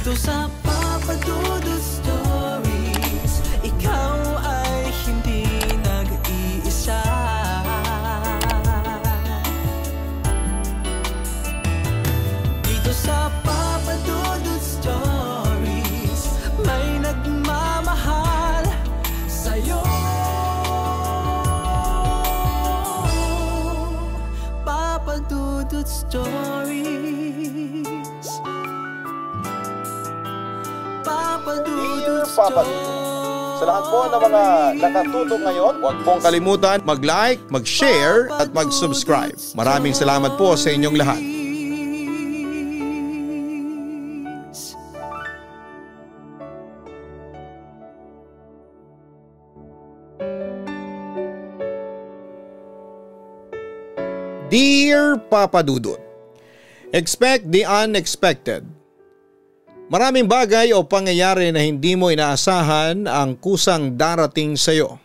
Dito sa Papa Dudut Stories, ikaw ay hindi nag-iisa. Dito sa Papa Dudut Stories, may nagmamahal sa'yo. Papa Dudut Stories. Papa Dudut Stories. Sa lahat po ng mga nakatutok ngayon, huwag pong kalimutan mag-like, mag-share at mag-subscribe. Maraming salamat po sa inyong lahat. Dear Papa Dudut, expect the unexpected. Maraming bagay o pangyayari na hindi mo inaasahan ang kusang darating sa iyo.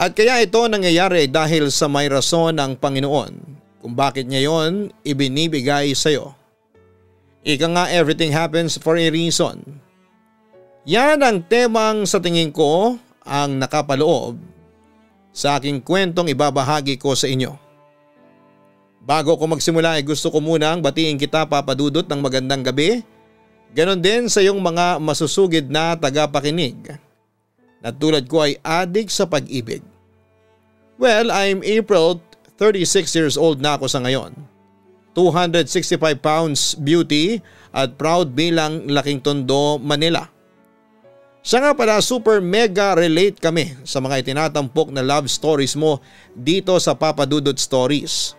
At kaya ito nangyayari dahil sa may rason ng Panginoon kung bakit niya yon ibinibigay sa iyo. Ika nga, everything happens for a reason. Yan ang temang sa tingin ko ang nakapaloob sa aking kwentong ibabahagi ko sa inyo. Bago ko magsimula ay gusto ko munang batiin kita, Papa Dudut, ng magandang gabi. Ganon din sa iyong mga masusugid na tagapakinig na tulad ko ay adik sa pag-ibig. Well, I'm April, 36 years old na ako sa ngayon. 265 pounds beauty at proud bilang Laking Tondo, Manila. Siya nga pala, super mega relate kami sa mga itinatampok na love stories mo dito sa Papa Dudut Stories.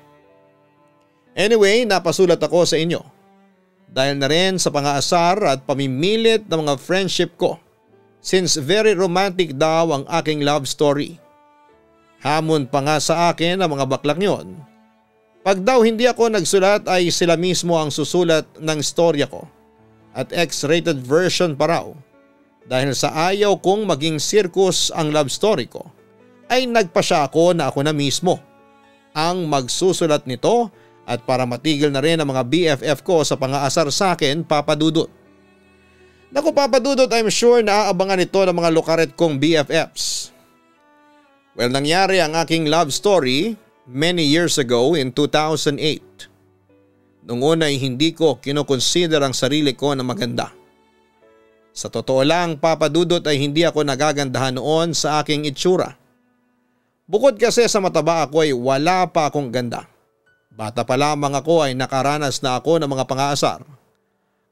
Anyway, napasulat ako sa inyo dahil na rin sa pangaasar at pamimilit ng mga friendship ko since very romantic daw ang aking love story. Hamon pa nga sa akin ang mga baklak yon. Pag daw hindi ako nagsulat ay sila mismo ang susulat ng storya ko at X-rated version pa raw. Dahil sa ayaw kong maging circus ang love story ko ay nagpasya ako na ako na mismo ang magsusulat nito. At para matigil na rin ang mga BFF ko sa pangaasar sa akin, Papa Dudut. Naku, Papa Dudut, I'm sure na aabangan ito ng mga lokaret kong BFFs. Well, nangyari ang aking love story many years ago in 2008. Noong una ay hindi ko kinoconsider ang sarili ko na maganda. Sa totoo lang, Papa Dudut, ay hindi ako nagagandahan noon sa aking itsura. Bukod kasi sa mataba ako ay wala pa akong ganda. Bata pa lamang ako ay nakaranas na ako ng mga pangaasar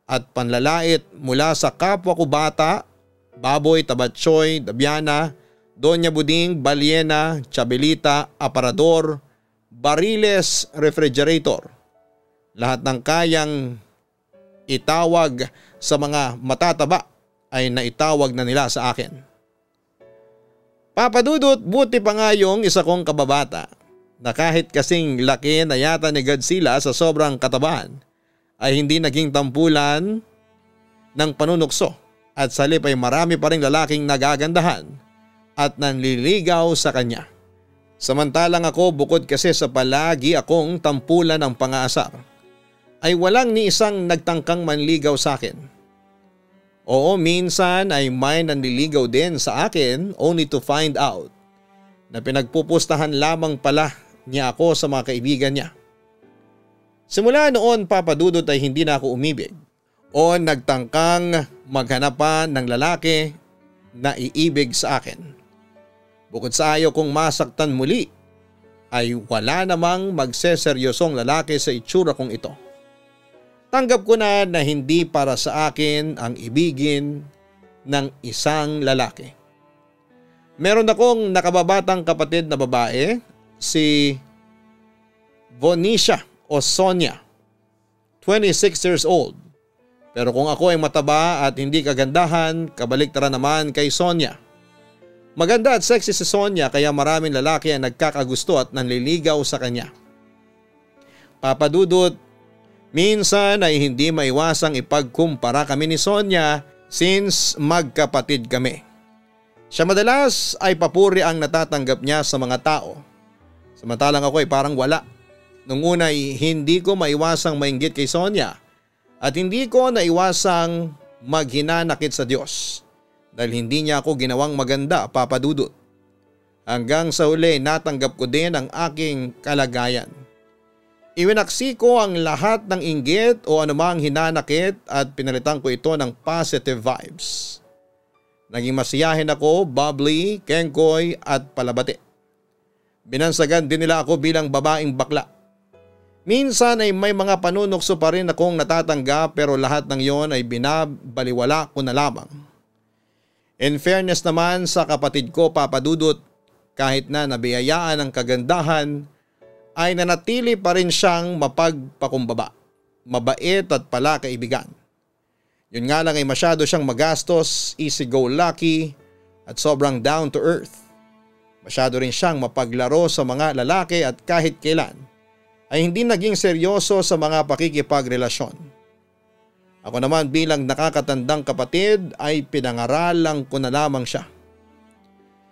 at panlalait mula sa kapwa ko bata, baboy, tabatsoy, dabyana, donya buding, balyena, chabelita, aparador, bariles, refrigerator. Lahat ng kayang itawag sa mga matataba ay naitawag na nila sa akin. Papa Dudut, buti pa nga yung isa kong kababata na kahit kasing laki na yata ni Godzilla sa sobrang katabaan ay hindi naging tampulan ng panunukso at sa halip ay marami pa ring lalaking nagagandahan at nanliligaw sa kanya. Samantalang ako, bukod kasi sa palagi akong tampulan ng pangaasar, ay walang ni isang nagtangkang manligaw sa akin. Oo, minsan ay may nanliligaw din sa akin only to find out na pinagpupustahan lamang pala niya ako sa mga kaibigan niya. Simula noon, Papa Dudut, ay hindi na ako umibig o nagtangkang maghanap pa ng lalaki na iibig sa akin. Bukod sa ayaw kong masaktan muli, ay wala namang magseseryosong lalaki sa itsura kong ito. Tanggap ko na hindi para sa akin ang ibigin ng isang lalaki. Meron akong nakababatang kapatid na babae, si Vonisha o Sonia, 26 years old. Pero kung ako ay mataba at hindi kagandahan, kabaliktaran naman kay Sonia. Maganda at sexy si Sonia kaya maraming lalaki ang nagkakagusto at nanliligaw sa kanya. Papa Dudut, minsan ay hindi maiwasang ipagkumpara kami ni Sonia since magkapatid kami. Siya madalas ay papuri ang natatanggap niya sa mga tao. Samantalang ako ay parang wala. Nung una ay hindi ko maiwasang mainggit kay Sonia At hindi ko naiwasang maghinanakit sa Diyos dahil hindi niya ako ginawang maganda, Papa Dudut. Hanggang sa huli natanggap ko din ang aking kalagayan. Iwinaksi ko ang lahat ng inggit o anumang hinanakit at pinalitan ko ito ng positive vibes. Naging masiyahin ako, bubbly, kengkoy at palabati. Binansagan din nila ako bilang babaeng bakla. Minsan ay may mga panunukso pa rin akong natatanggap pero lahat ng yon ay binabaliwala ko na lamang. In fairness naman sa kapatid ko, Papa Dudut, kahit na nabiyayaan ng kagandahan, ay nanatili pa rin siyang mapagpakumbaba, mabait at palakaibigan. Yun nga lang ay masyado siyang magastos, easy-go-lucky at sobrang down to earth. Masyado rin siyang mapaglaro sa mga lalaki at kahit kailan ay hindi naging seryoso sa mga pakikipagrelasyon. Ako naman bilang nakakatandang kapatid ay pinangaralan ko na lamang siya.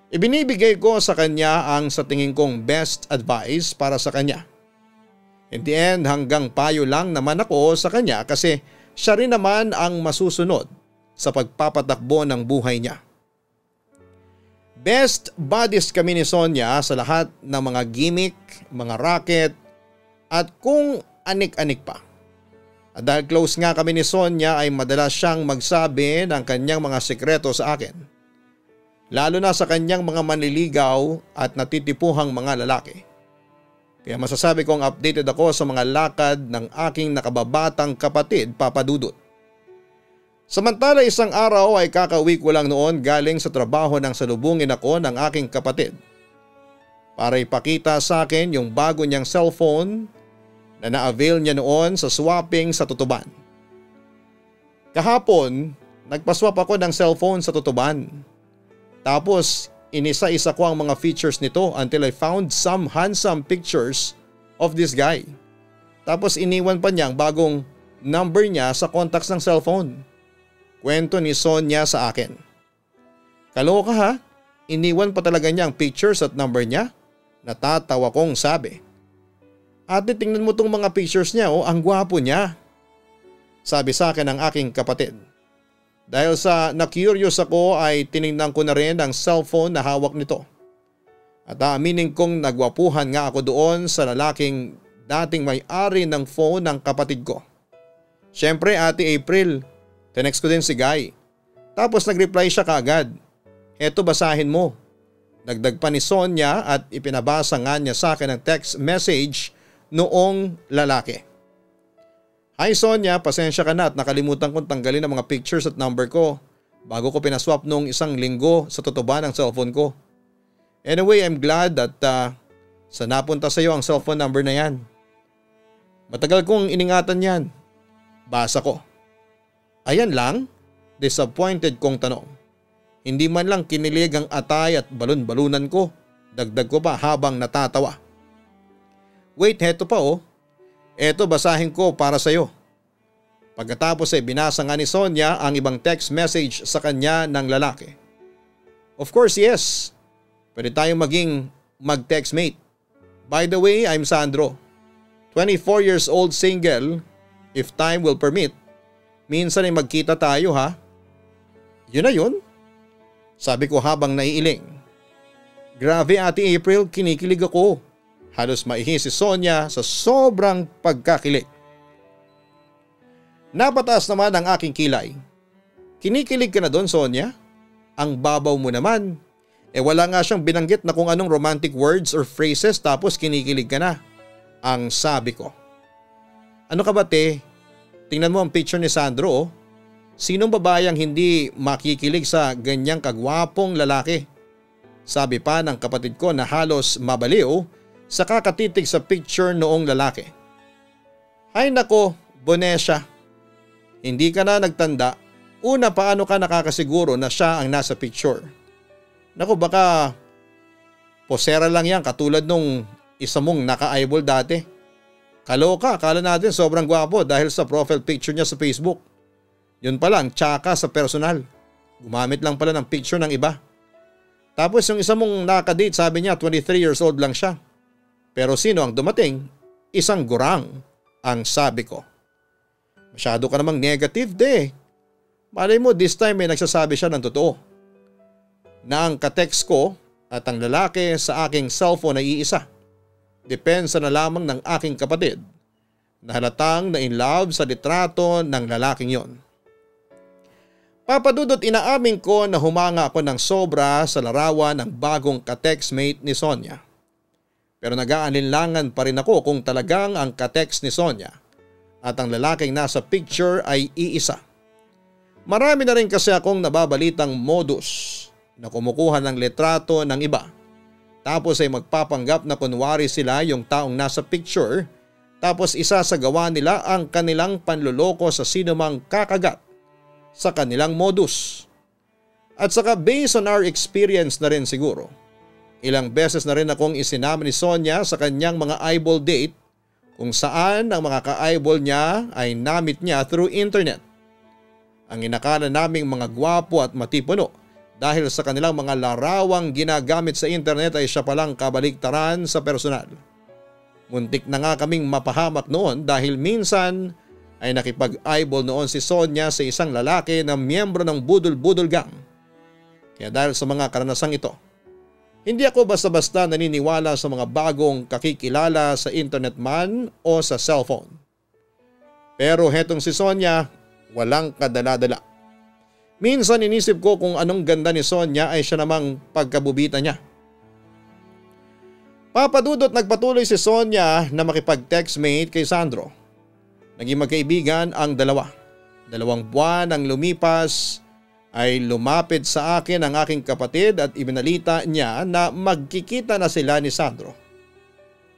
Ibinibigay ko sa kanya ang sa tingin kong best advice para sa kanya. In the end, hanggang payo lang naman ako sa kanya kasi siya rin naman ang masusunod sa pagpapatakbo ng buhay niya. Best buddies kami ni Sonia sa lahat ng mga gimmick, mga racket at kung anik-anik pa. At dahil close nga kami ni Sonia ay madalas siyang magsabi ng kanyang mga sekreto sa akin. Lalo na sa kanyang mga manliligaw at natitipuhang mga lalaki. Kaya masasabi kong updated ako sa mga lakad ng aking nakababatang kapatid, Papa Dudut. Samantala isang araw ay kakauwi ko lang noon galing sa trabaho nang salubungin ako ng aking kapatid. Para ipakita sa akin yung bago niyang cellphone na na-avail niya noon sa swapping sa Tutuban. Kahapon, nagpaswap ako ng cellphone sa Tutuban. Tapos inisa-isa ko ang mga features nito until I found some handsome pictures of this guy. Tapos iniwan pa niya ang bagong number niya sa contacts ng cellphone. Kwento ni Sonia sa akin. Kaloka ha? Iniwan pa talaga niya ang pictures at number niya? Natatawa kong sabi. Ate, tingnan mo tong mga pictures niya, oh, ang gwapo niya. Sabi sa akin ng aking kapatid. Dahil sa na-curious ako ay tinignan ko na rin ang cellphone na hawak nito. At aaminin kong nagwapuhan nga ako doon sa lalaking dating may-ari ng phone ng kapatid ko. Siyempre Ate April, tinext ko din si Guy. Tapos nag-reply siya kaagad. Eto basahin mo. Dagdag pa ni Sonia at ipinabasa nga niya sa akin ang text message noong lalaki. Hi Sonia, pasensya ka na at nakalimutan kong tanggalin ang mga pictures at number ko bago ko pinaswap noong isang linggo sa Tutuban ng cellphone ko. Anyway, I'm glad that sa napunta sa iyo ang cellphone number na yan. Matagal kong iningatan yan. Basa ko. Ayan lang? Disappointed kong tanong. Hindi man lang kinilig ang atay at balon-balunan ko. Dagdag ko pa habang natatawa. Wait, heto pa oh. Eto basahin ko para sa iyo. Pagkatapos ay binasa nga ni Sonia ang ibang text message sa kanya ng lalaki. Of course yes. Pwede tayong maging mag-text mate. By the way, I'm Sandro. 24 years old single. If time will permit. Minsan ay magkita tayo ha. Yun na yun. Sabi ko habang naiiling. Grabe Ate April, kinikilig ako. Halos maihi si Sonia sa sobrang pagkakilig. Napataas naman ang aking kilay. Kinikilig ka na doon Sonia? Ang babaw mo naman. Wala nga siyang binanggit na kung anong romantic words or phrases tapos kinikilig ka na. Ang sabi ko. Ano ka ba te? Tingnan mo ang picture ni Sandro oh. Sinong babayang hindi makikilig sa ganyang kagwapong lalaki? Sabi pa ng kapatid ko na halos mabaliw sa kakatitig sa picture noong lalaki. Ay nako, Bonesha. Hindi ka na nagtanda. Una, paano ka nakakasiguro na siya ang nasa picture? Naku, baka posera lang yan katulad nung isa mong naka-eyeball dati. Kaloka, akala natin sobrang gwapo dahil sa profile picture niya sa Facebook. Yun pa lang, tsaka sa personal. Gumamit lang pala ng picture ng iba. Tapos yung isa mong nakadate, sabi niya 23 years old lang siya. Pero sino ang dumating? Isang gurang, ang sabi ko. Masyado ka namang negative de. Malay mo this time may nagsasabi siya ng totoo. Na ang katext ko at ang lalaki sa aking cellphone ay iisa. Depensa na lamang ng aking kapatid na halatang na in love sa litrato ng lalaking yon. Papa Dudut, inaamin ko na humanga ako ng sobra sa larawan ng bagong katextmate ni Sonia. Pero nag-aalinlangan pa rin ako kung talagang ang katext ni Sonia at ang lalaking nasa picture ay iisa. Marami na rin kasi akong nababalitang modus na kumukuha ng litrato ng iba. Tapos ay magpapanggap na kunwari sila yung taong nasa picture, tapos isasagawa nila ang kanilang panloloko sa sinumang kakagat sa kanilang modus. At saka based on our experience na rin siguro, ilang beses na rin akong isinama ni Sonia sa kanyang mga eyeball date kung saan ang mga ka-eyeball niya ay namit niya through internet. Ang inakala naming mga gwapo at matipuno dahil sa kanilang mga larawang ginagamit sa internet ay siya palang kabaliktaran sa personal. Muntik na nga kaming mapahamak noon dahil minsan ay nakipag-eyeball noon si Sonia sa isang lalaki na miyembro ng Budol-Budol Gang. Kaya dahil sa mga karanasang ito, hindi ako basta-basta naniniwala sa mga bagong kakikilala sa internet man o sa cellphone. Pero hetong si Sonia, walang kadala-dala. Minsan inisip ko kung anong ganda ni Sonia ay siya namang pagkabubita niya. Papa Dudut, nagpatuloy si Sonia na makipag-textmate kay Sandro. Naging magkaibigan ang dalawa. 2 buwan ang lumipas ay lumapit sa akin ang aking kapatid at ibinalita niya na magkikita na sila ni Sandro.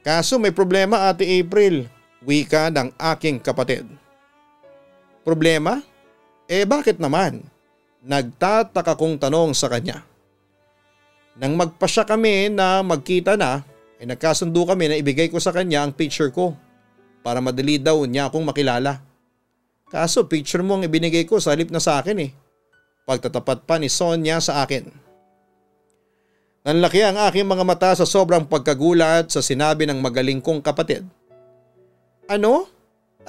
Kaso may problema, Ate April, wika ng aking kapatid. Problema? Bakit naman? Nagtataka kong tanong sa kanya. Nang magpasya kami na magkita na, ay nagkasundo kami na ibigay ko sa kanya ang picture ko para madali daw niya akong makilala. Kaso picture mo ang ibinigay ko sa halip na sa akin eh. Pagtatapat pa ni Sonia sa akin. Nanlaki ang aking mga mata sa sobrang pagkagulat sa sinabi ng magaling kong kapatid. Ano?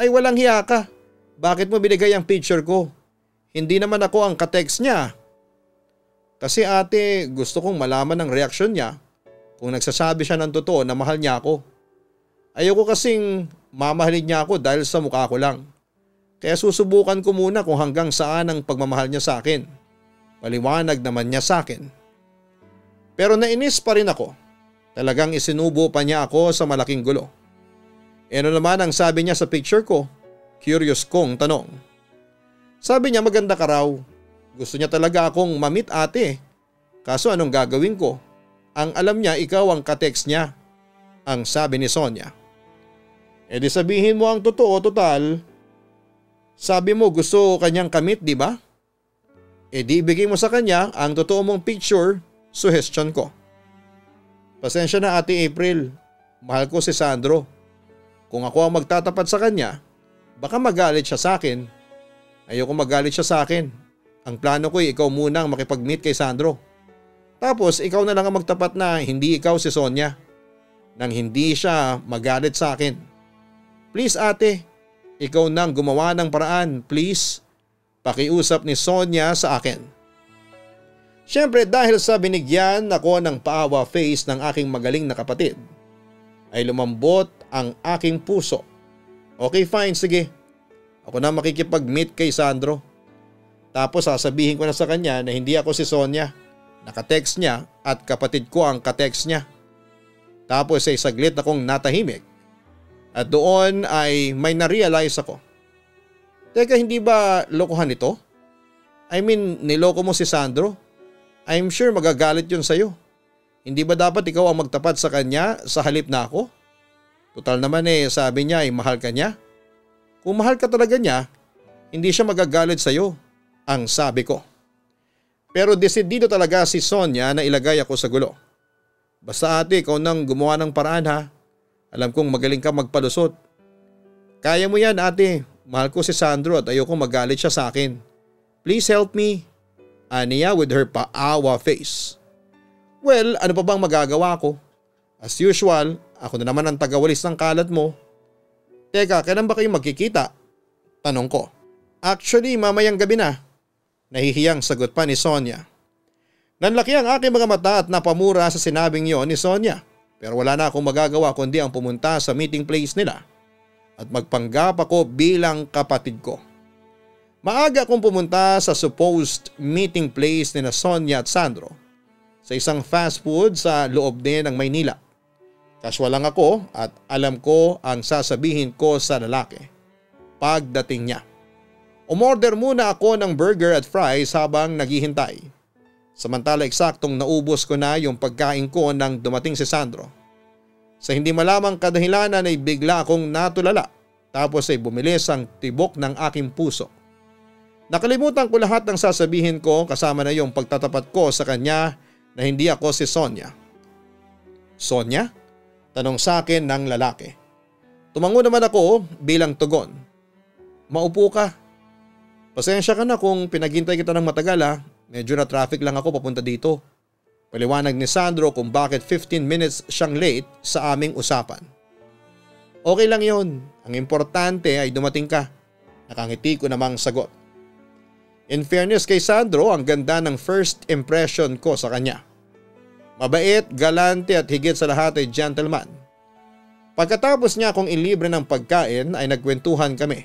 Ay walang hiya ka. Bakit mo binigay ang picture ko? Hindi naman ako ang katext niya. Kasi ate, gusto kong malaman ang reaksyon niya kung nagsasabi siya ng totoo na mahal niya ako. Ayoko kasing mamahalin niya ako dahil sa mukha ko lang. Kaya susubukan ko muna kung hanggang saan ang pagmamahal niya sa akin. Paliwanag naman niya sa akin. Pero nainis pa rin ako. Talagang isinubo pa niya ako sa malaking gulo. Ano naman ang sabi niya sa picture ko? Curious kong tanong. Sabi niya maganda ka raw. Gusto niya talaga akong mamit ate. Kaso anong gagawin ko? Ang alam niya ikaw ang katext niya. Ang sabi ni Sonia. Di sabihin mo ang totoo total. Sabi mo gusto kanyang kamit, di ba? Di ibigay mo sa kanya ang totoo mong picture, suggestion ko. Pasensya na Ate April. Mahal ko si Sandro. Kung ako ang magtatapat sa kanya, baka magalit siya sa akin. Ayoko magalit siya sa akin. Ang plano ko ay ikaw muna ang makipag-meet kay Sandro. Tapos ikaw na lang ang magtapat na hindi ikaw si Sonia. Nang hindi siya magalit sa akin. Please ate, ikaw nang gumawa ng paraan, please. Pakiusap ni Sonia sa akin. Siyempre dahil sa binigyan ako ng paawa face ng aking magaling na kapatid, ay lumambot ang aking puso. Okay fine, sige. Ako na makikipag-meet kay Sandro. Tapos sasabihin ko na sa kanya na hindi ako si Sonia. Nakatext niya at kapatid ko ang katext niya. Tapos ay saglit akong natahimik. At doon ay may na-realize ako. Teka, hindi ba lokohan ito? I mean, niloko mo si Sandro? I'm sure magagalit yun sa'yo. Hindi ba dapat ikaw ang magtapat sa kanya sa halip na ako? Total naman sabi niya ay mahal ka niya. Kung mahal ka talaga niya, hindi siya magagalit sa'yo, ang sabi ko. Pero desidido talaga si Sonia na ilagay ako sa gulo. Basta ate, ikaw nang gumawa ng paraan ha. Alam kong magaling ka magpalusot. Kaya mo yan ate, mahal ko si Sandro at ayoko magalit siya sa akin. Please help me. Aniya with her paawa face. Well, ano pa bang magagawa ko? As usual, ako na naman ang tagawalis ng kalat mo. Teka, kailan ba kayo magkikita? Tanong ko. Actually, mamayang gabi na. Nahihiyang sagot pa ni Sonia. Nanlaki ang aking mga mata at napamura sa sinabing yon ni Sonia. Pero wala na akong magagawa kundi ang pumunta sa meeting place nila at magpanggap ako bilang kapatid ko. Maaga akong pumunta sa supposed meeting place ni Sonia at Sandro sa isang fast food sa loob din ng Maynila. Kaswal lang ako at alam ko ang sasabihin ko sa lalaki. Pagdating niya. Umorder muna ako ng burger at fries habang naghihintay. Samantala eksaktong naubos ko na yung pagkain ko nang dumating si Sandro. Sa hindi malamang kadahilanan ay bigla akong natulala tapos ay bumilis ang tibok ng aking puso. Nakalimutan ko lahat ng sasabihin ko kasama na yung pagtatapat ko sa kanya na hindi ako si Sonia. Sonia? Tanong sa akin ng lalaki. Tumango naman ako bilang tugon. Maupo ka. Pasensya ka na kung pinaghintay kita ng matagal ha. Medyo na traffic lang ako papunta dito. Paliwanag ni Sandro kung bakit 15 minutes siyang late sa aming usapan. Okay lang yon. Ang importante ay dumating ka. Nakangiti ko namang sagot. In fairness kay Sandro, ang ganda ng first impression ko sa kanya. Mabait, galante at higit sa lahat ay gentleman. Pagkatapos niya akong ilibre ng pagkain ay nagkwentuhan kami.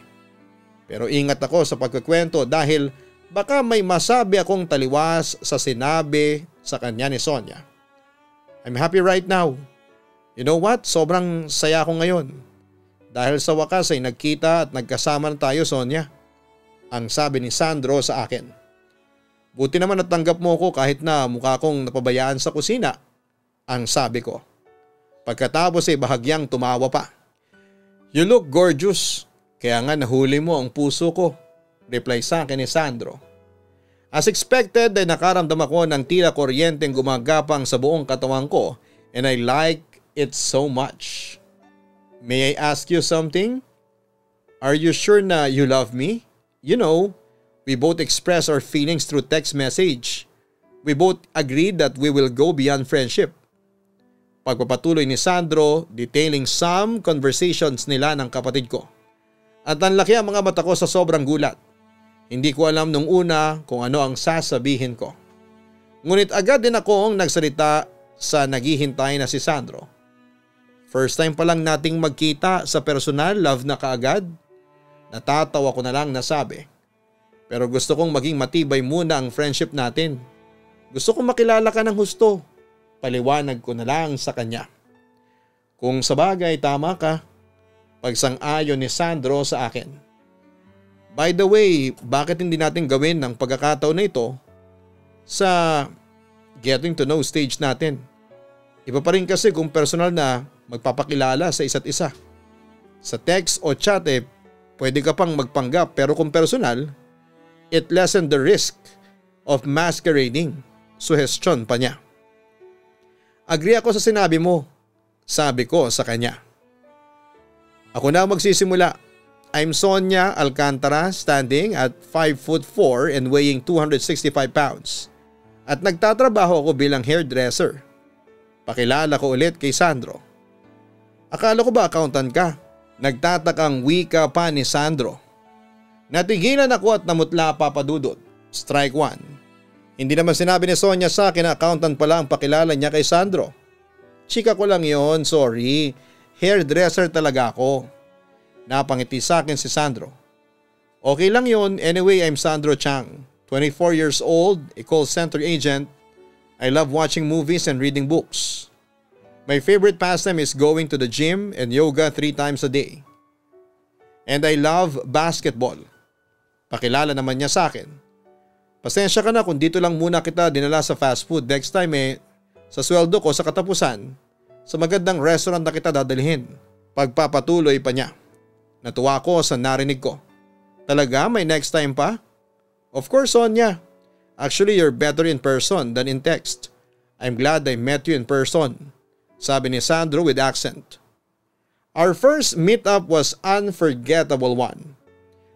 Pero ingat ako sa pagkukwento dahil baka may masabi akong taliwas sa sinabi sa kanya ni Sonia. I'm happy right now. You know what? Sobrang saya ko ngayon. Dahil sa wakas ay nagkita at nagkasama na tayo, Sonia. Ang sabi ni Sandro sa akin. Buti naman natanggap mo ko kahit na mukha kong napabayaan sa kusina, ang sabi ko. Pagkatapos ay bahagyang tumawa pa. You look gorgeous, kaya nga nahuli mo ang puso ko, reply sa akin ni Sandro. As expected ay nakaramdam ako ng tila kuryenteng gumagapang sa buong katawan ko and I like it so much. May I ask you something? Are you sure na you love me? You know, we both express our feelings through text message. We both agreed that we will go beyond friendship. Pagpapatuloy ni Sandro, detailing some conversations nila ng kapatid ko. At nanlaki ang mga mata ko sa sobrang gulat. Hindi ko alam nung una kung ano ang sasabihin ko. Ngunit agad din akong nagsalita sa naghihintay na si Sandro. First time pa lang nating magkita sa personal, love na kaagad. Natatawa ko na lang nasabi. Pero gusto kong maging matibay muna ang friendship natin. Gusto kong makilala ka ng husto. Paliwanag ko na lang sa kanya. Kung sabagay tama ka, pagsang-ayon ni Sandro sa akin. By the way, bakit hindi natin gawin ang pagkakataon na ito sa getting to know stage natin? Iba pa rin kasi kung personal na magpapakilala sa isa't isa. Sa text o chat pwede ka pang magpanggap pero kung personal, it lessened the risk of masquerading, suhestyon pa niya. Agree ako sa sinabi mo, sabi ko sa kanya. Ako na magsisimula. I'm Sonia Alcantara, standing at 5'4" and weighing 265 pounds. At nagtatrabaho ako bilang hairdresser. Pakilala ko ulit kay Sandro. Akala ko ba accountant ka? Nagtatakang wika pa ni Sandro. Natigilan ako at namutla papadudot. Strike 1. Hindi naman sinabi ni Sonia sa akin na accountant pala ang pakilala niya kay Sandro. Chika ko lang yon, sorry. Hairdresser talaga ako. Napangiti sa akin si Sandro. Okay lang yon, anyway I'm Sandro Chang. 24 years old, a call center agent. I love watching movies and reading books. My favorite pastime is going to the gym and yoga 3 times a day. And I love basketball. Pakilala naman niya sa akin. Pasensya ka na kung dito lang muna kita dinala sa fast food. Next time sa sweldo ko sa katapusan, sa magandang restaurant na kita dadalhin. Pagpapatuloy pa niya. Natuwa ko sa narinig ko. Talaga may next time pa? Of course, Sonia. Actually, you're better in person than in text. I'm glad I met you in person, sabi ni Sandro with accent. Our first meetup was unforgettable one.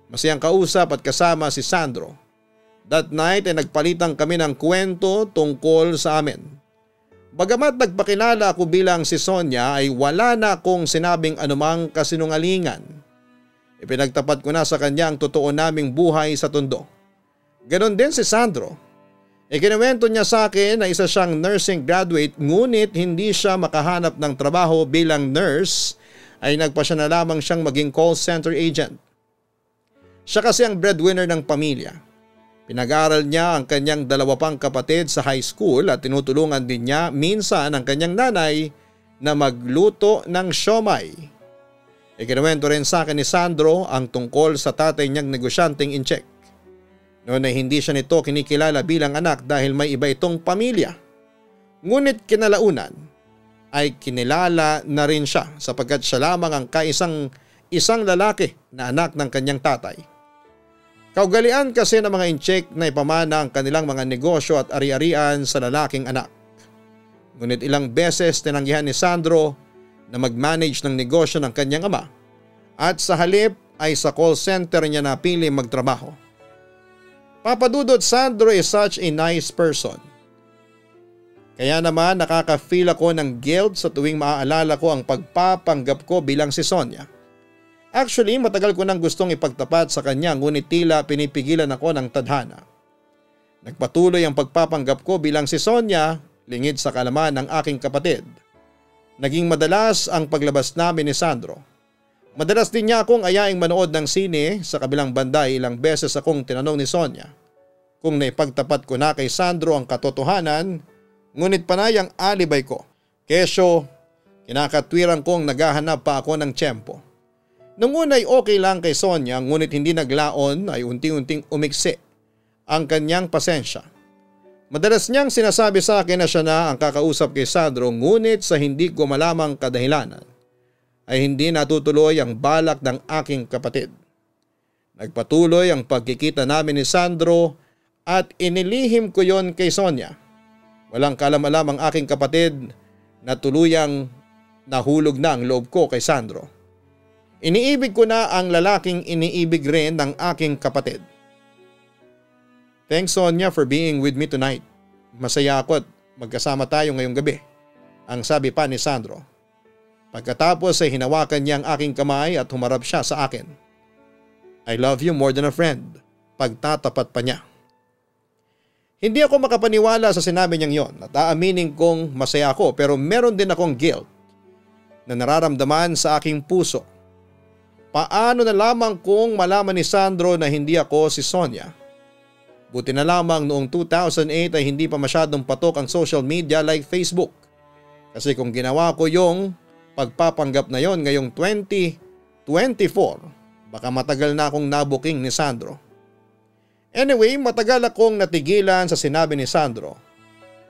Masayang kausap at kasama si Sandro. That night ay nagpalitan kami ng kwento tungkol sa amin. Bagamat nagpakilala ako bilang si Sonia ay wala na akong sinabing anumang kasinungalingan. Ipinagtapat ko na sa kanya ang totoo naming buhay sa Tondo. Ganon din si Sandro. Ikinuwento niya sa akin na isa siyang nursing graduate ngunit hindi siya makahanap ng trabaho bilang nurse ay nagpa siya na lamang siyang maging call center agent. Siya kasi ang breadwinner ng pamilya. Pinag-aral niya ang kanyang 2 pang kapatid sa high school at tinutulungan din niya minsan ang kanyang nanay na magluto ng siomai. Ikinuwento rin sa akin ni Sandro ang tungkol sa tatay niyang negosyanteng incheck. Noon ay hindi siya nito kinikilala bilang anak dahil may iba itong pamilya. Ngunit kinalaunan ay kinilala na rin siya sapagkat siya lamang ang isang lalaki na anak ng kanyang tatay. Kaugalian kasi ng mga incheck na ipamana ang kanilang mga negosyo at ari-arian sa lalaking anak. Ngunit ilang beses tinanggihan ni Sandro na mag-manage ng negosyo ng kanyang ama at sa halip ay sa call center niya napili magtrabaho. Papa Dudut, Sandro is such a nice person. Kaya naman nakaka-feel ako ng guilt sa tuwing maaalala ko ang pagpapanggap ko bilang si Sonia. Actually, matagal ko nang gustong ipagtapat sa kanya ngunit tila pinipigilan ako ng tadhana. Nagpatuloy ang pagpapanggap ko bilang si Sonia lingid sa kalaman ng aking kapatid. Naging madalas ang paglabas namin ni Sandro. Madalas din niya akong ayaing manood ng sine. Sa kabilang banda ilang beses akong tinanong ni Sonia kung naipagtapat ko na kay Sandro ang katotohanan, ngunit panay ang alibay ko. Kesyo, kinakatwiran kong naghahanap pa ako ng tiyempo. Nung una ay okay lang kay Sonia ngunit hindi naglaon ay unti-unting umiksi ang kanyang pasensya. Madalas niyang sinasabi sa akin na siya na ang kakausap kay Sandro ngunit sa hindi ko malamang kadahilanan ay hindi natutuloy ang balak ng aking kapatid. Nagpatuloy ang pagkikita namin ni Sandro at inilihim ko yon kay Sonia. Walang kaalam-alam ang aking kapatid na tuluyang nahulog na ang loob ko kay Sandro. Iniibig ko na ang lalaking iniibig rin ng aking kapatid. Thanks Sonia for being with me tonight. Masaya ako at magkasama tayo ngayong gabi, ang sabi pa ni Sandro. Pagkatapos ay hinawakan niya ang aking kamay at humarap siya sa akin. I love you more than a friend, pagtatapat pa niya. Hindi ako makapaniwala sa sinabi niyang yon at aaminin kong masaya ako pero meron din akong guilt na nararamdaman sa aking puso. Paano na lamang kung malaman ni Sandro na hindi ako si Sonia? Buti na lamang noong 2008 ay hindi pa masyadong patok ang social media like Facebook. Kasi kung ginawa ko yung pagpapanggap na yon ngayong 2024, baka matagal na akong nabuking ni Sandro. Anyway, matagal akong natigilan sa sinabi ni Sandro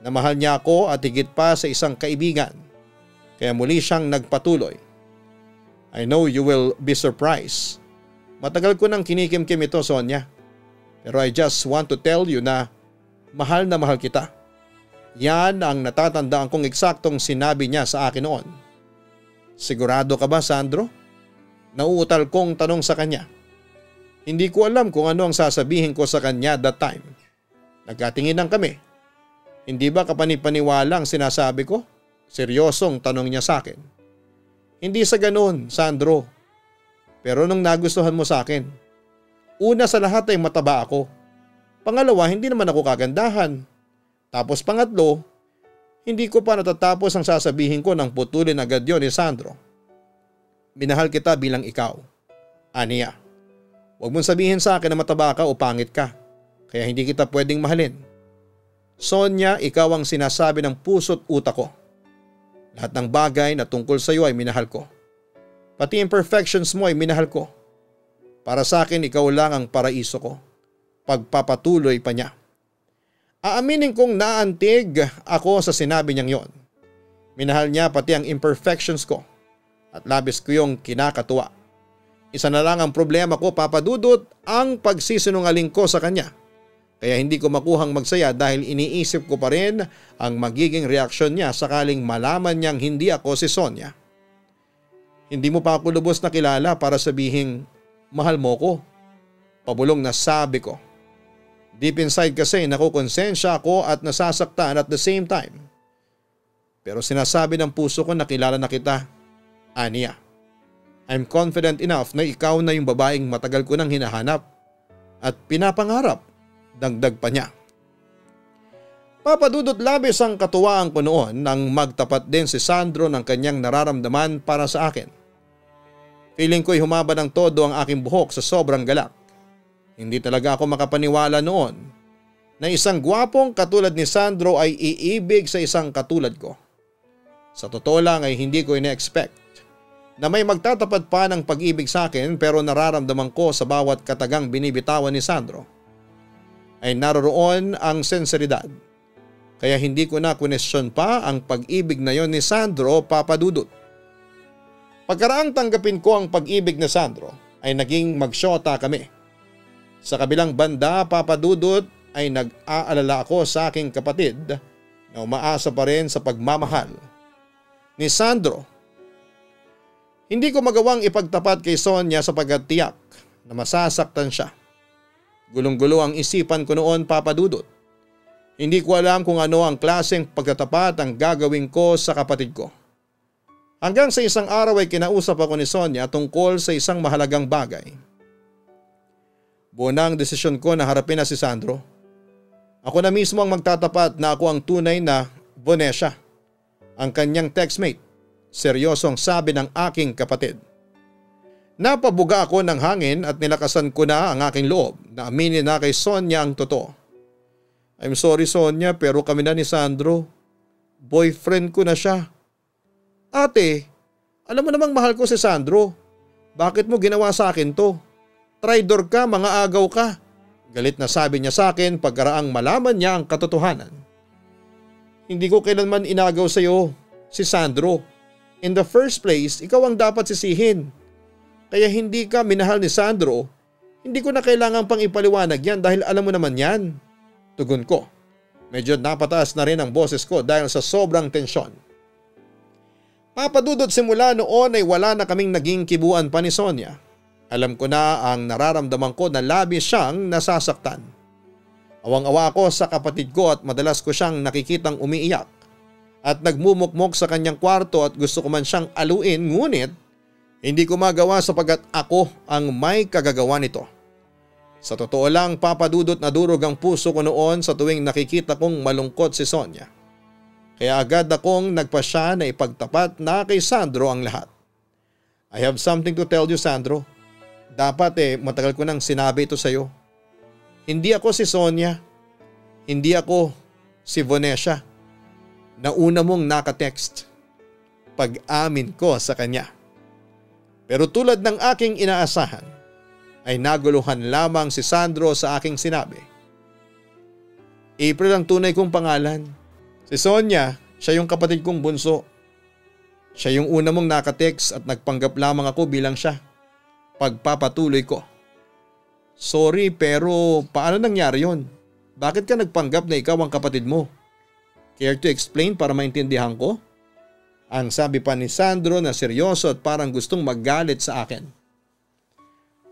na mahal niya ako at higit pa sa isang kaibigan. Kaya muli siyang nagpatuloy. I know you will be surprised. Matagal ko nang kinikimkim ito, Sonia. Pero I just want to tell you na mahal kita. Yan ang natatandaan kong eksaktong sinabi niya sa akin noon. Sigurado ka ba, Sandro? Nauutal kong tanong sa kanya. Hindi ko alam kung ano ang sasabihin ko sa kanya that time. Nagkatinginan kami. Hindi ba kapanipaniwala ang sinasabi ko? Seryosong tanong niya sa akin. Hindi sa ganun, Sandro. Pero nung nagustuhan mo sa akin, una sa lahat ay mataba ako. Pangalawa, hindi naman ako kagandahan. Tapos pangatlo, hindi ko pa natatapos ang sasabihin ko nang putulin agad yon ni Sandro. Minahal kita bilang ikaw. Aniya, huwag mong sabihin sa akin na mataba ka o pangit ka. Kaya hindi kita pwedeng mahalin. Sonia, ikaw ang sinasabi ng puso't utak ko. Lahat ng bagay na tungkol sa iyo ay minahal ko. Pati imperfections mo ay minahal ko. Para sa akin, ikaw lang ang paraiso ko. Pagpapatuloy pa niya. Aaminin kong naantig ako sa sinabi niyang yon. Minahal niya pati ang imperfections ko at labis ko yung kinakatuwa. Isa na lang ang problema ko, Papa Dudut, ang pagsisinungaling ko sa kanya. Kaya hindi ko makuhang magsaya dahil iniisip ko pa rin ang magiging reaksyon niya sakaling malaman niyang hindi ako si Sonia. Hindi mo pa ako lubos na kilala para sabihing mahal mo ko. Pabulong na sabi ko. Deep inside kasi nakukonsensya ako at nasasaktan at the same time. Pero sinasabi ng puso ko na kilala na kita, Ania. I'm confident enough na ikaw na yung babaeng matagal ko nang hinahanap at pinapangarap, dagdag pa niya. Papa Dudut, labis ang katuwaan ko noon nang magtapat din si Sandro ng kanyang nararamdaman para sa akin. Feeling ko'y humaba ng todo ang aking buhok sa sobrang galak. Hindi talaga ako makapaniwala noon na isang gwapong katulad ni Sandro ay iibig sa isang katulad ko. Sa totoo lang ay hindi ko ina-expect na may magtatapat pa ng pag-ibig sa akin, pero nararamdaman ko sa bawat katagang binibitawan ni Sandro ay naroroon ang sinseridad. Kaya hindi ko na question pa ang pag-ibig na yon ni Sandro, Papa Dudut. Pagkaraang tanggapin ko ang pag-ibig ni Sandro ay naging magsyota kami. Sa kabilang banda, Papa Dudut, ay nag-aalala ako sa aking kapatid na umaasa pa rin sa pagmamahal ni Sandro. Hindi ko magawang ipagtapat kay Sonia sapagkat tiyak na masasaktan siya. Gulong-gulo ang isipan ko noon, Papa Dudut. Hindi ko alam kung ano ang klaseng pagtatapat ang gagawin ko sa kapatid ko. Hanggang sa isang araw ay kinausap ako ni Sonia tungkol sa isang mahalagang bagay. Buo na ang desisyon ko na harapin na si Sandro. Ako na mismo ang magtatapat na ako ang tunay na Vonecia, ang kanyang textmate. Seryosong sabi ng aking kapatid. Napabuga ako ng hangin at nilakasan ko na ang aking loob na aminin na kay Sonia ang totoo. I'm sorry Sonia, pero kami na ni Sandro. Boyfriend ko na siya. Ate, alam mo namang mahal ko si Sandro. Bakit mo ginawa sa akin to? Traidor ka, mga agaw ka. Galit na sabi niya sa akin pagkaraang malaman niya ang katotohanan. Hindi ko kailanman inagaw sa iyo si Sandro. In the first place, ikaw ang dapat sisihin. Kaya hindi ka minahal ni Sandro, hindi ko na kailangan pang ipaliwanag yan dahil alam mo naman yan. Tugon ko. Medyo napataas na rin ang boses ko dahil sa sobrang tensyon. Papa Dudut, simula noon ay wala na kaming naging kibuan pa ni Sonia. Alam ko na ang nararamdaman ko na labis siyang nasasaktan. Awang-awa ako sa kapatid ko at madalas ko siyang nakikitang umiiyak at nagmumukmok sa kanyang kwarto at gusto ko man siyang aluin, ngunit hindi ko magawa sapagkat ako ang may kagagawa nito. Sa totoo lang, Papa Dudut, nadurog ang puso ko noon sa tuwing nakikita kong malungkot si Sonia. Kaya agad akong nagpasya na ipagtapat na kay Sandro ang lahat. I have something to tell you, Sandro. Dapat matagal ko nang sinabi ito sa iyo. Hindi ako si Sonia. Hindi ako si Vonecia. Nauna mong nakatext. Pag-amin ko sa kanya. Pero tulad ng aking inaasahan, ay naguluhan lamang si Sandro sa aking sinabi. April ang tunay kong pangalan. Si Sonia, siya yung kapatid kong bunso. Siya yung una mong nakatext at nagpanggap lamang ako bilang siya. Pagpapatuloy ko. Sorry, pero paano nangyari yon? Bakit ka nagpanggap na ikaw ang kapatid mo? Care to explain para maintindihan ko? Ang sabi pa ni Sandro na seryoso at parang gustong maggalit sa akin.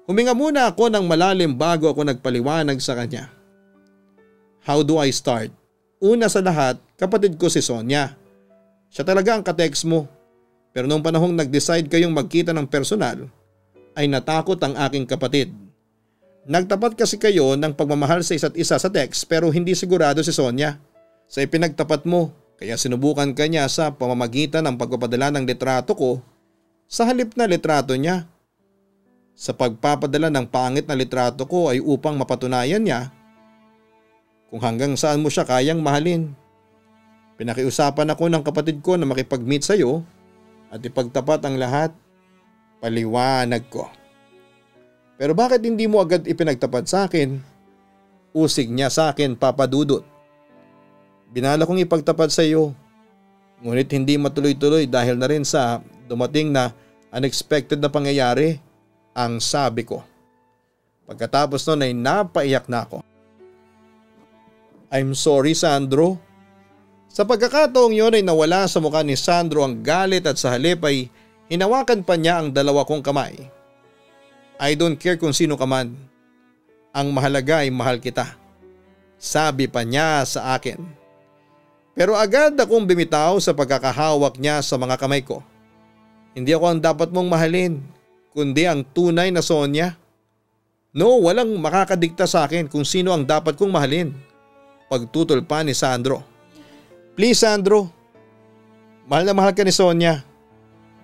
Huminga muna ako ng malalim bago ako nagpaliwanag sa kanya. How do I start? Una sa lahat, kapatid ko si Sonia. Siya talaga ang katext mo. Pero nung panahong nag-decide kayong magkita ng personal, ay natakot ang aking kapatid. Nagtapat kasi kayo ng pagmamahal sa isa't isa sa text pero hindi sigurado si Sonia sa ipinagtapat mo. Kaya sinubukan ka niya sa pamamagitan ng pagpapadala ng litrato ko sa halip na litrato niya. Sa pagpapadala ng pangit na litrato ko ay upang mapatunayan niya kung hanggang saan mo siya kayang mahalin. Pinakiusapan ako ng kapatid ko na makipag-meet sa iyo at ipagtapat ang lahat. Paliwanag ko. Pero bakit hindi mo agad ipinagtapat sa akin? Usig niya sa akin, Papa Dudut. Binala kong ipagtapat sa iyo. Ngunit hindi matuloy-tuloy dahil na rin sa dumating na unexpected na pangyayari. Ang sabi ko. Pagkatapos nun ay napaiyak na ako. I'm sorry, Sandro. Sa pagkakataong yun ay nawala sa mukha ni Sandro ang galit at sa halip ay hinawakan pa niya ang dalawa kong kamay. I don't care kung sino ka man. Ang mahalaga ay mahal kita. Sabi pa niya sa akin. Pero agad akong bimitaw sa pagkakahawak niya sa mga kamay ko. Hindi ako ang dapat mong mahalin. kundi ang tunay na Sonia. No, walang makakadikta sa akin kung sino ang dapat kong mahalin. Pagtutol pa ni Sandro. Please Sandro, mahal na mahal ka ni Sonia.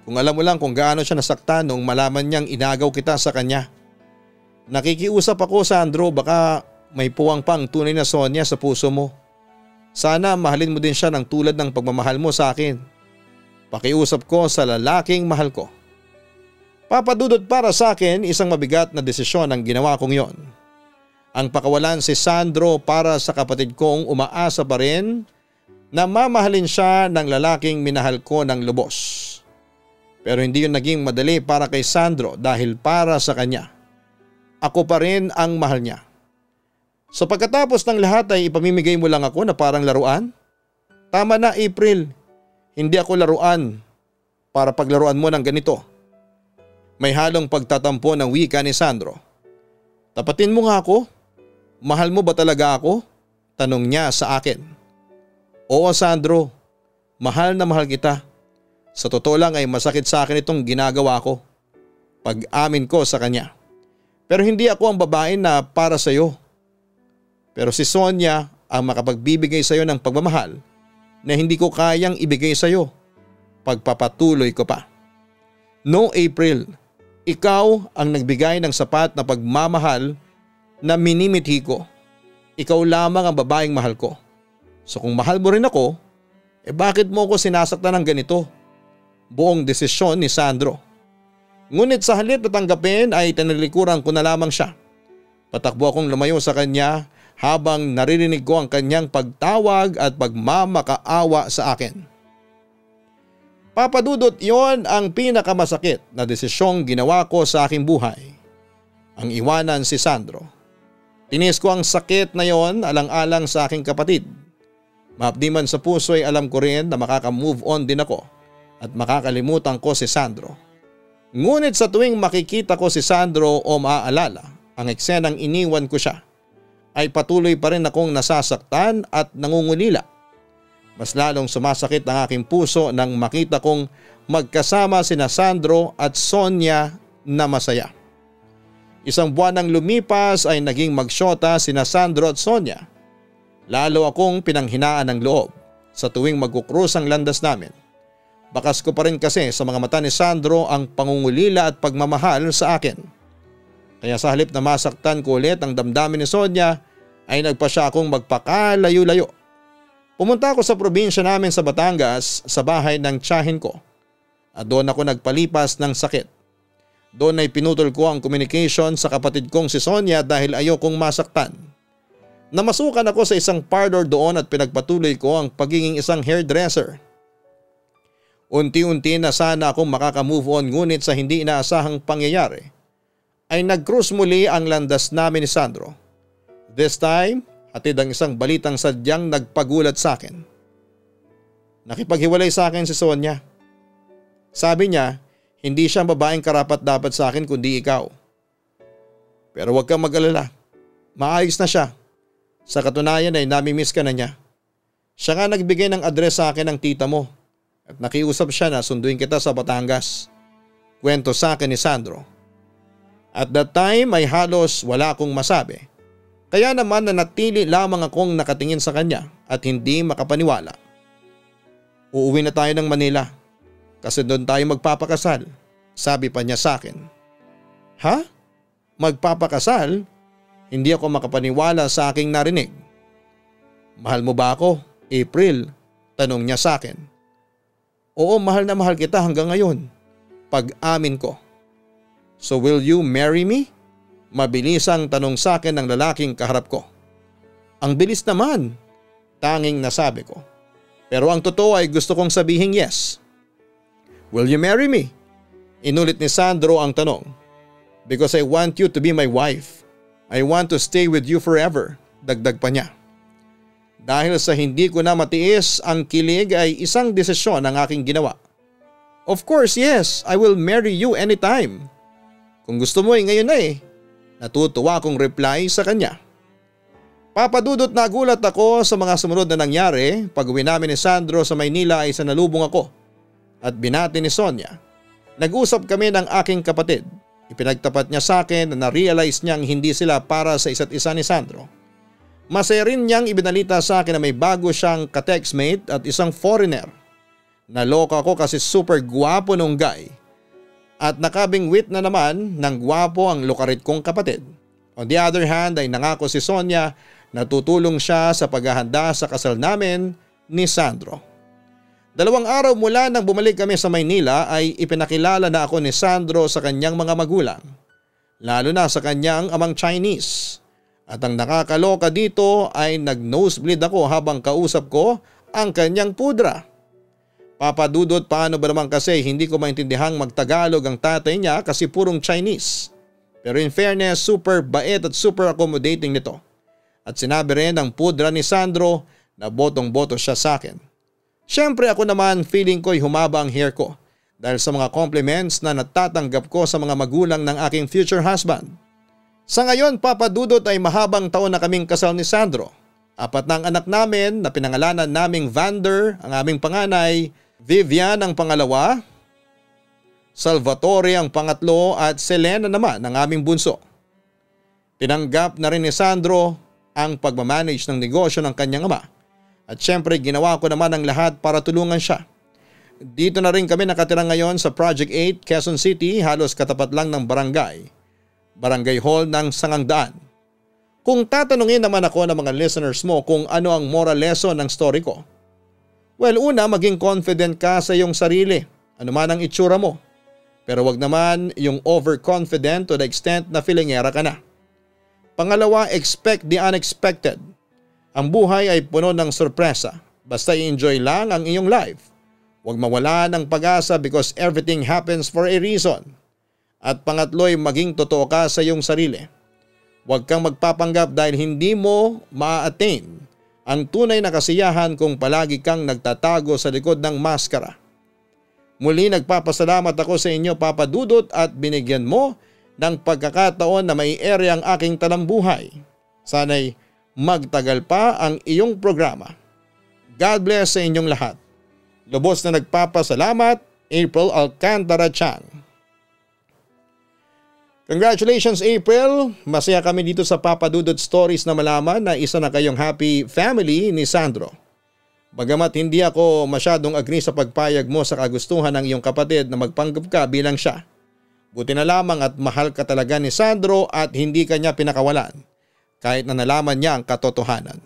Kung alam mo lang kung gaano siya nasaktan nung malaman niyang inagaw kita sa kanya. Nakikiusap ako Sandro, baka may puwang pang tunay na Sonia sa puso mo. Sana mahalin mo din siya ng tulad ng pagmamahal mo sa akin. Pakiusap ko sa lalaking mahal ko. Papa Dudut, para sa akin isang mabigat na desisyon ang ginawa kong yon. Ang pakawalan si Sandro para sa kapatid kong umaasa pa rin na mamahalin siya ng lalaking minahal ko ng lubos. Pero hindi yun naging madali para kay Sandro dahil para sa kanya. Ako pa rin ang mahal niya. So pagkatapos ng lahat ay ipamimigay mo lang ako na parang laruan? Tama na April, hindi ako laruan para paglaruan mo ng ganito. May halong pagtatampo ng wika ni Sandro. Tapatin mo nga ako? Mahal mo ba talaga ako? Tanong niya sa akin. Oo Sandro, mahal na mahal kita. Sa totoo lang ay masakit sa akin itong ginagawa ko. Pag-amin ko sa kanya. Pero hindi ako ang babae na para sa iyo. Pero si Sonia ang makapagbibigay sa iyo ng pagmamahal na hindi ko kayang ibigay sa iyo. Pagpapatuloy ko pa. No April, ikaw ang nagbigay ng sapat na pagmamahal na minimithi ko. Ikaw lamang ang babaeng mahal ko. So kung mahal mo rin ako, bakit mo ako sinasaktan ng ganito? Buong desisyon ni Sandro. Ngunit sa halip na tanggapin ay tinalikuran ko na lamang siya. Patakbo akong lumayo sa kanya habang naririnig ko ang kanyang pagtawag at pagmamakaawa sa akin. Papa Dudut, yon ang pinakamasakit na desisyong ginawa ko sa aking buhay. Ang iwanan si Sandro. Tinis ko ang sakit na yon alang-alang sa aking kapatid. Maapdi man sa puso ay alam ko rin na makaka-move on din ako at makakalimutan ko si Sandro. Ngunit sa tuwing makikita ko si Sandro o maaalala ang eksenang iniwan ko siya, ay patuloy pa rin akong nasasaktan at nangungulila. Mas lalong sumasakit ang aking puso nang makita kong magkasama sina Sandro at Sonia na masaya. Isang buwan nang lumipas ay naging magsyota sina Sandro at Sonia. Lalo akong pinanghinaan ng loob sa tuwing magkukrus ang landas namin. Bakas ko pa rin kasi sa mga mata ni Sandro ang pangungulila at pagmamahal sa akin. Kaya sa halip na masaktan ko ulit ang damdamin ni Sonia ay nagpa siya akong magpakalayo-layo. Pumunta ako sa probinsya namin sa Batangas sa bahay ng tiyahin ko at doon ako nagpalipas ng sakit. Doon ay pinutol ko ang communication sa kapatid kong si Sonia dahil ayokong masaktan. Namasukan ako sa isang parlor doon at pinagpatuloy ko ang pagiging isang hairdresser. Unti-unti na sana akong makaka-move on ngunit sa hindi inaasahang pangyayari ay nag-cruise muli ang landas namin ni Sandro. This time, hatid ang isang balitang sadyang nagpagulat sa akin. Nakipaghiwalay sa akin si Sonia. Sabi niya, hindi siya ang babaeng karapat dapat sa akin kundi ikaw. Pero huwag kang mag-alala. Maayos na siya. Sa katunayan ay namimiss ka na niya. Siya nga nagbigay ng address sa akin ng tita mo at nakiusap siya na sunduin kita sa Batangas. Kwento sa akin ni Sandro. At that time ay halos wala akong masabi. Kaya naman nanatili lamang akong nakatingin sa kanya at hindi makapaniwala. Uuwi na tayo ng Manila kasi doon tayo magpapakasal, sabi pa niya sa akin. Ha? Magpapakasal? Hindi ako makapaniwala sa aking narinig. Mahal mo ba ako, April? Tanong niya sa akin. Oo, mahal na mahal kita hanggang ngayon. Pag-amin ko. So will you marry me? Mabilis ang tanong sa akin ng lalaking kaharap ko. Ang bilis naman, tanging nasabi ko. Pero ang totoo ay gusto kong sabihin yes. Will you marry me? Inulit ni Sandro ang tanong. Because I want you to be my wife. I want to stay with you forever, dagdag pa niya. Dahil sa hindi ko na matiis ang kilig ay isang desisyon ang aking ginawa. Of course, yes, I will marry you anytime. Kung gusto mo ay ngayon na eh. Natutuwa akong reply sa kanya. Papa Dudut, nagulat ako sa mga sumunod na nangyari. Pag uwi namin ni Sandro sa Maynila ay sanalubong ako at binati ni Sonia. Nag-usap kami ng aking kapatid. Ipinagtapat niya sa akin na na-realize niyang hindi sila para sa isa't isa ni Sandro. Masaya rin niyang ibinalita sa akin na may bago siyang ka-textmate at isang foreigner. Naloka ko kasi super gwapo nung guy. At nakabingwit na naman ng gwapo ang lukarit kong kapatid. On the other hand ay nangako si Sonia na tutulong siya sa paghahanda sa kasal namin ni Sandro. 2 araw mula nang bumalik kami sa Maynila ay ipinakilala na ako ni Sandro sa kanyang mga magulang. Lalo na sa kanyang amang Chinese. At ang nakakaloka dito ay nag-nosebleed ako habang kausap ko ang kanyang pudra. Papa Dudut, paano ba naman kasi hindi ko maintindihang magtagalog ang tatay niya kasi purong Chinese. Pero in fairness, super bait at super accommodating nito. At sinabi rin ng pudra ni Sandro na botong-boto siya sa akin. Siyempre ako naman feeling ko'y humaba ang hair ko dahil sa mga compliments na natatanggap ko sa mga magulang ng aking future husband. Sa ngayon, Papa Dudut, ay mahabang taon na kaming kasal ni Sandro. 4 na ang anak namin na pinangalanan naming Vander ang aming panganay, Vivian ang pangalawa, Salvatore ang pangatlo at Selena naman ang aming bunso. Tinanggap na rin ni Sandro ang pagmamanage ng negosyo ng kanyang ama. At syempre ginawa ko naman ang lahat para tulungan siya. Dito na rin kami nakatira ngayon sa Project 8, Quezon City, halos katapat lang ng Barangay Hall ng Sangangdaan. Kung tatanungin naman ako ng mga listeners mo kung ano ang moral lesson ng story ko. Well, una, maging confident ka sa iyong sarili, ano man ang itsura mo. Pero wag naman yung overconfident to the extent na feelingera ka na. Pangalawa, expect the unexpected. Ang buhay ay puno ng sorpresa. Basta i-enjoy lang ang iyong life. Huwag mawala ng pag-asa because everything happens for a reason. At pangatlo'y maging totoo ka sa iyong sarili. Huwag kang magpapanggap dahil hindi mo ma-attain ang tunay na kasiyahan kung palagi kang nagtatago sa likod ng maskara. Muli nagpapasalamat ako sa inyo, Papa Dudut, at binigyan mo ng pagkakataon na mai-ere ang aking talambuhay. Sana'y magtagal pa ang iyong programa. God bless sa inyong lahat. Lubos na nagpapasalamat, April Alcantara-chan. Congratulations, April! Masaya kami dito sa Papa Dudut Stories na malaman na isa na kayong happy family ni Sandro. Bagamat hindi ako masyadong agree sa pagpayag mo sa kagustuhan ng iyong kapatid na magpanggap ka bilang siya. Buti na lamang at mahal ka talaga ni Sandro at hindi ka niya pinakawalan. Kahit na nalaman niya ang katotohanan.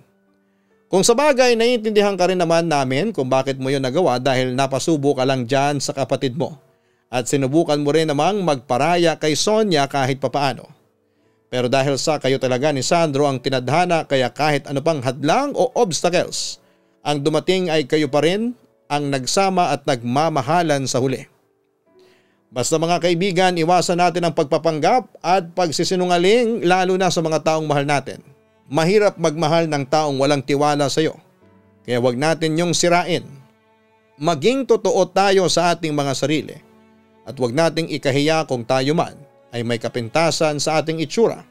Kung sa bagay, naiintindihan ka rin naman namin kung bakit mo yun nagawa dahil napasubo ka lang dyan sa kapatid mo. At sinubukan mo rin namang magparaya kay Sonia kahit papaano. Pero dahil sa kayo talaga ni Sandro ang tinadhana kaya kahit ano pang hadlang o obstacles, ang dumating ay kayo pa rin ang nagsama at nagmamahalan sa huli. Basta mga kaibigan, iwasan natin ang pagpapanggap at pagsisinungaling lalo na sa mga taong mahal natin. Mahirap magmahal ng taong walang tiwala sa iyo. Kaya wag natin yung sirain. Maging totoo tayo sa ating mga sarili. At wag nating ikahiya kung tayo man ay may kapintasan sa ating itsura.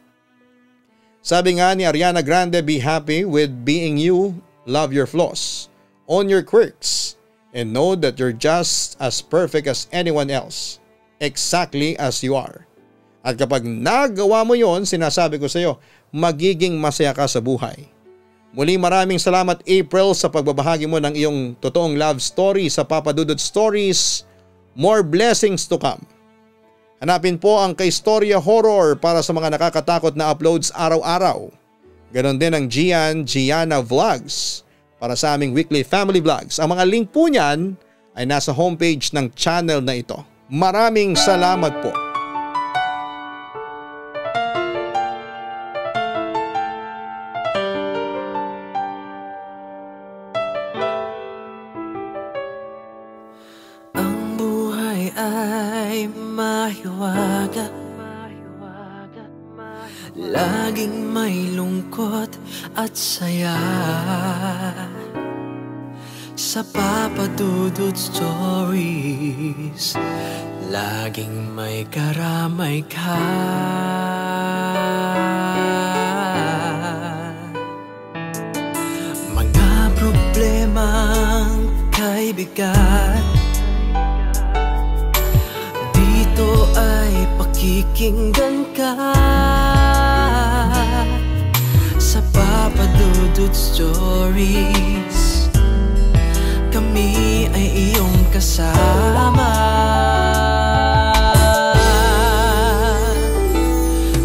Sabi nga ni Ariana Grande, be happy with being you, love your flaws, own your quirks, and know that you're just as perfect as anyone else. Exactly as you are. At kapag nagawa mo yon, sinasabi ko sa iyo, magiging masaya ka sa buhay. Muli maraming salamat, April, sa pagbabahagi mo ng iyong totoong love story sa Papa Dudut Stories. More blessings to come. Hanapin po ang Kaistorya Horror para sa mga nakakatakot na uploads araw-araw. Ganon din ang Gianna Vlogs para sa aming weekly family vlogs. Ang mga link po niyan ay nasa homepage ng channel na ito. Maraming salamat po. Ang buhay ay mahiwaga, laging may lungkot at saya. Sa Papa Dudut Stories, laging may karamay ka. Mga problemang kay bigat, ito ay pakikinggan ka sa Papa Dudut Stories. Kami ay iyong kasama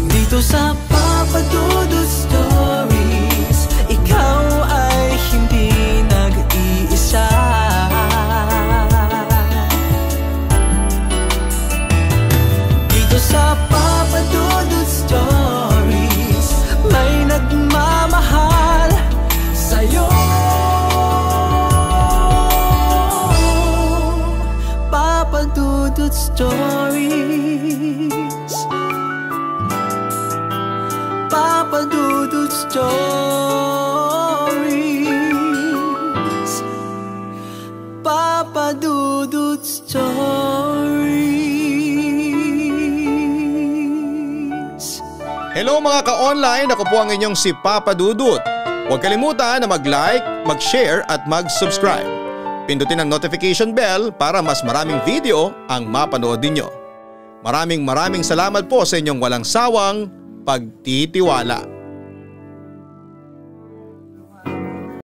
dito sa Papa Dudut Stories. Ikaw ay hindi nag-iisa. Dito sa Papa Dudut Stories may nagmamahal sa'yo. Papa Dudut Stories. Papa Dudut Stories. Papa Dudut Stories. Hello mga ka-online, ako po ang inyong si Papa Dudut. Huwag kalimutan na mag-like, mag-share at mag-subscribe. Pindutin ang notification bell para mas maraming video ang mapanood ninyo. Maraming salamat po sa inyong walang sawang pagtitiwala.